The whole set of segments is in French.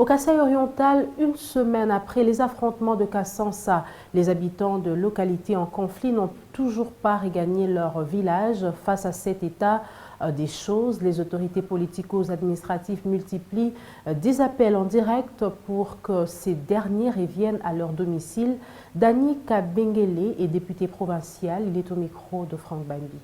Au Kasaï-Oriental, une semaine après les affrontements de Kassansa, les habitants de localités en conflit n'ont toujours pas regagné leur village. Face à cet état des choses, les autorités politico-administratives multiplient des appels en direct pour que ces derniers reviennent à leur domicile. Dani Kabengele est député provincial. Il est au micro de Franck Bambi.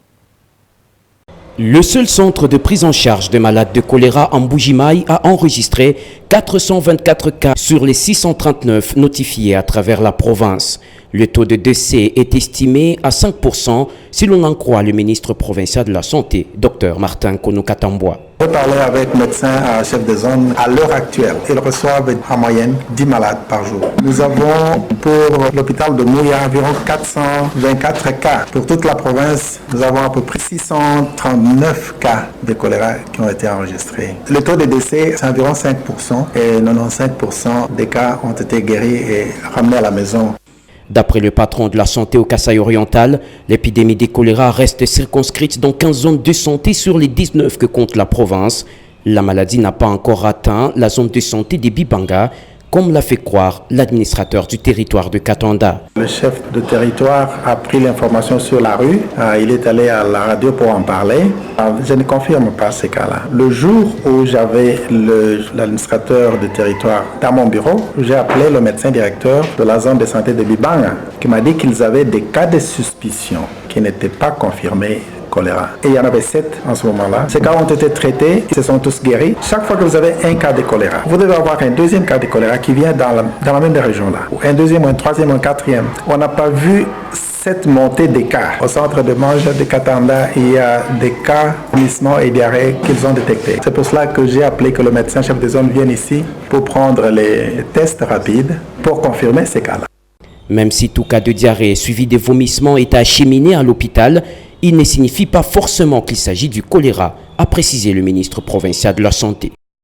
Le seul centre de prise en charge des malades de choléra en Mbuji-Mayi a enregistré 424 cas sur les 639 notifiés à travers la province. Le taux de décès est estimé à 5% si l'on en croit le ministre provincial de la Santé, Dr Martin Konou-Katamboua. J'ai parlé avec médecins à chef de zone. À l'heure actuelle, ils reçoivent en moyenne 10 malades par jour. Nous avons pour l'hôpital de Mouya environ 424 cas. Pour toute la province, nous avons à peu près 639 cas de choléra qui ont été enregistrés. Le taux de décès, c'est environ 5% et 95% des cas ont été guéris et ramenés à la maison. D'après le patron de la santé au Kasaï-Oriental, l'épidémie de choléra reste circonscrite dans 15 zones de santé sur les 19 que compte la province. La maladie n'a pas encore atteint la zone de santé de Bibanga, comme l'a fait croire l'administrateur du territoire de Katanda. Le chef de territoire a pris l'information sur la rue. Il est allé à la radio pour en parler. Je ne confirme pas ces cas-là. Le jour où j'avais l'administrateur de territoire dans mon bureau, j'ai appelé le médecin directeur de la zone de santé de Bibanga qui m'a dit qu'ils avaient des cas de suspicion qui n'étaient pas confirmés. Choléra. Et il y en avait 7 en ce moment-là. Ces cas ont été traités, ils se sont tous guéris. Chaque fois que vous avez un cas de choléra, vous devez avoir un deuxième cas de choléra qui vient dans la même région-là. Un deuxième, un troisième, un quatrième. On n'a pas vu cette montée des cas. Au centre de Mange de Katanda, il y a des cas vomissements et diarrhée qu'ils ont détectés. C'est pour cela que j'ai appelé que le médecin chef de zone vienne ici pour prendre les tests rapides pour confirmer ces cas-là. Même si tout cas de diarrhée suivi de vomissements est acheminé à l'hôpital, il ne signifie pas forcément qu'il s'agit du choléra, a précisé le ministre provincial de la Santé.